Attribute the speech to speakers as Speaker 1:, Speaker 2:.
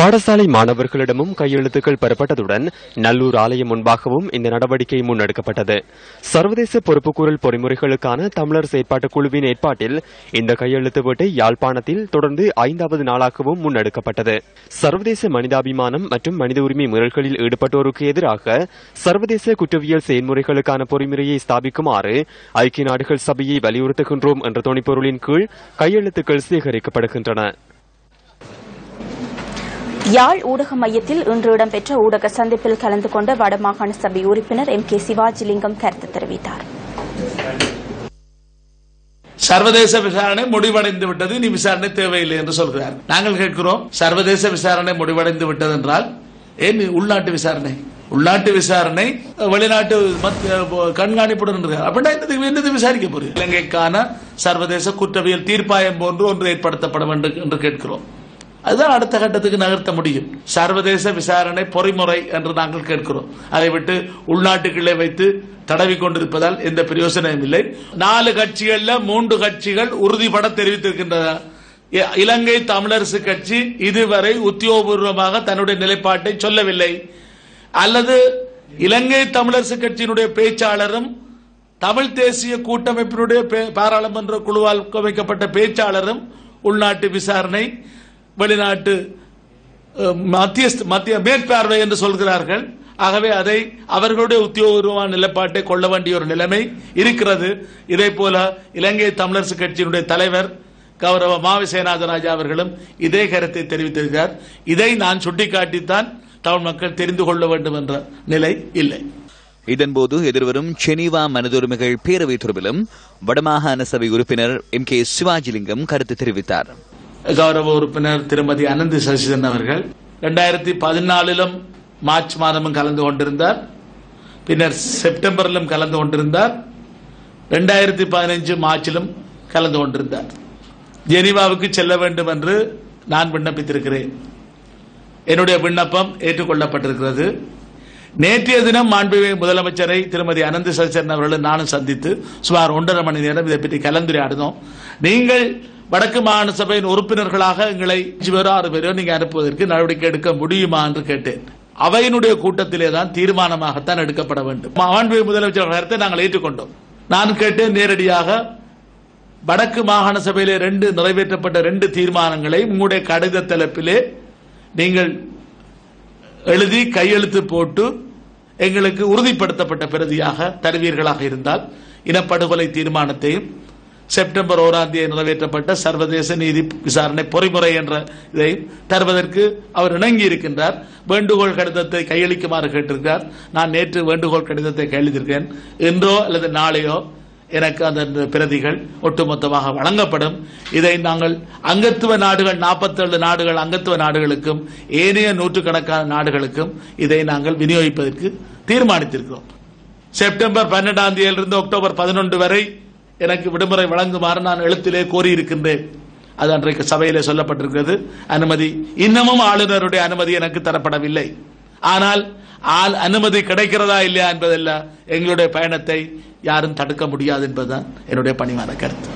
Speaker 1: பாடசாலை மாணவர்களிடமும் கையெழுத்துக்கள் பெறப்பட்டதுடன் நல்லூர் ஆலயம் முன்பாகவும் இந்த நடவடிக்கை முன்னெடுக்கப்பட்டது. சர்வதேச பொறுப்புக்கூறல் பொறிமுறைகளுக்கான தமிழர் செயற்பாட்டுக் குழுவின் ஏற்பாட்டில் இந்த கையெழுத்து வேட்டை யாழ்ப்பாணத்தில் தொடர்ந்து 5வது நாளாகவும் முன்னெடுக்கப்பட்டது. சர்வதேச மனிதாபிமானம் மற்றும் மனித உரிமை மீறல்களில் ஈடுபட்டோருக்கு எதிராக சர்வதேச குற்றவியல் செயல்முறைகளுக்கான பொறிமுறையை ஸ்தாபிக்குமாறு ஐக்கிய நாடுகள் சபையை வலியுறுத்துகின்றோம் என்ற துணைப்பொருளின் கீழ் கையெழுத்துக்கள் சேகரிக்கப்படுகின்றன.
Speaker 2: யாழ் ஊடக மையத்தில் இன்று இடம்பெற்ற ஊடக சந்திப்பில் கலந்து கொண்ட வடமாகாண சபை உறுப்பினர் M.K. சிவாஜிலிங்கம் கருத்து தெரிவித்தார்.
Speaker 3: சர்வதேச விசாரணை முடிவடைந்து விட்டது, இனி விசாரணை தேவையில்லை என்று சொல்கிறார். நாங்கள் கேட்கிறோம், சர்வதேச விசாரணை முடிவடைந்து விட்டது என்றால் ஏன் உள்நாட்டு விசாரணை? உள்நாட்டு விசாரணை வெளிநாட்டு கண்காணிப்புடன் அப்படின்னா என்னது விசாரிக்க போறீங்க? இலங்கைக்கான சர்வதேச குற்றவியல் தீர்ப்பாயம் போன்று ஒன்று ஏற்படுத்தப்பட வேண்டும் என்று கேட்கிறோம். அதுதான் அடுத்த கட்டத்துக்கு நகர்த்த முடியும். சர்வதேச விசாரணை பொறிமுறை என்று நாங்கள் கேட்கிறோம். அதை விட்டு உள்நாட்டுக்குள்ளே வைத்து தடவி கொண்டிருப்பதால் எந்த பிரயோசனமும் இல்லை. 4 கட்சிகள்ல 3 கட்சிகள் உறுதிபட தெரிவித்திருக்கின்றன. இலங்கை தமிழரசு கட்சி இதுவரை உத்தியோகபூர்வமாக தன்னுடைய நிலைப்பாட்டை சொல்லவில்லை. அல்லது இலங்கை தமிழரசு கட்சியினுடைய பேச்சாளரும் தமிழ் தேசிய கூட்டமைப்பினுடைய பாராளுமன்ற குழுவால் அமைக்கப்பட்ட பேச்சாளரும் உள்நாட்டு விசாரணை வெளிநாட்டு மத்திய மேற்பார்வை என்று சொல்கிறார்கள். ஆகவே அதை அவர்களுடைய உத்தியோகபூர்வமான நிலைப்பாட்டை கொள்ள வேண்டிய ஒரு நிலைமை இருக்கிறது. இதே போல இலங்கை தமிழரசு கட்சியினுடைய தலைவர் கௌரவ மாவிசேனாதராஜா அவர்களும் இதே கருத்தை தெரிவித்திருக்கிறார். இதை நான் சுட்டிக்காட்டித்தான் தமிழ் மக்கள் தெரிந்து கொள்ள வேண்டும் என்ற நிலை இல்லை.
Speaker 4: இதன்போது எதிர்வரும் ஜெனீவா மனிதுரிமைகள் பேரவை தொடர்பிலும் வடமாகாண சபை உறுப்பினர் M.K. சிவாஜிலிங்கம் கருத்து தெரிவித்தார்.
Speaker 3: கௌரவ உறுப்பினர் திருமதி அனந்தி சசிதரன் அவர்கள் 2014 மார்ச் மாதமும் கலந்து கொண்டிருந்தார். பின்னர் செப்டம்பரிலும் கலந்து கொண்டிருந்தார். 2015 மார்ச்சிலும் கலந்து கொண்டிருந்தார். ஜெனீவாவுக்கு செல்ல வேண்டும் என்று நான் விண்ணப்பித்திருக்கிறேன். என்னுடைய விண்ணப்பம் ஏற்றுக்கொள்ளப்பட்டிருக்கிறது. நேற்றைய தினம் மாண்புமிகு முதலமைச்சரை திருமதி அனந்தி சசிதரன் அவர்கள் நானும் சந்தித்து சுமார் 1.5 மணி நேரம் இதை பற்றி கலந்துரையாடினோம். நீங்கள் வடக்கு மாகாண சபையின் உறுப்பினர்களாக எங்களை 5 பேரோ 6 பேரோ நீங்க அனுப்புவதற்கு நடவடிக்கை எடுக்க முடியுமா என்று கேட்டேன். அவையினுடைய கூட்டத்திலே தான் தீர்மானமாகத்தான் எடுக்கப்பட வேண்டும். மாண்புமிகு முதலமைச்சர் கருத்தை நாங்கள் ஏற்றுக்கொண்டோம். நான் கேட்டேன், நேரடியாக வடக்கு மாகாண சபையிலே நிறைவேற்றப்பட்ட 2 தீர்மானங்களை உங்களுடைய கடித தலைப்பிலே நீங்கள் எழுதி கையெழுத்து போட்டு எங்களுக்கு உறுதிப்படுத்தப்பட்ட பிரதியாக தருவீர்களாக இருந்தால் இனப்படுகொலை தீர்மானத்தையும் செப்டம்பர் 1ஆம் தேதி நிறைவேற்றப்பட்ட சர்வதேச நீதி விசாரணை பொறிமுறை என்ற இதை தருவதற்கு அவர் இணங்கி இருக்கின்றார். வேண்டுகோள் கடிதத்தை கையளிக்குமாறு கேட்டிருக்கிறார். நான் நேற்று வேண்டுகோள் கடிதத்தை கையளித்திருக்கேன். இன்றோ அல்லது நாளையோ எனக்கு அந்த பிரதிகள் ஒட்டுமொத்தமாக வழங்கப்படும். இதை நாங்கள் அங்கத்துவ நாடுகள் 47 நாடுகள் அங்கத்துவ நாடுகளுக்கும் ஏனைய நூற்றுக்கணக்கான நாடுகளுக்கும் இதை நாங்கள் விநியோகிப்பதற்கு தீர்மானித்திருக்கிறோம். செப்டம்பர் 12ஆம் தேதியிலிருந்து அக்டோபர் 11 வரை எனக்கு விடுமுறை வழங்குமாறு நான் எழுத்திலே கோரியிருக்கின்றேன். அது அன்றைக்கு சபையிலே சொல்லப்பட்டிருக்கிறது. அனுமதி இன்னமும் ஆளுநருடைய அனுமதி எனக்கு தரப்படவில்லை. ஆனால் அனுமதி கிடைக்கிறதா இல்லையா என்பதல்ல, எங்களுடைய பயணத்தை யாரும் தடுக்க முடியாது என்பதுதான் என்னுடைய பணிவான கருத்து.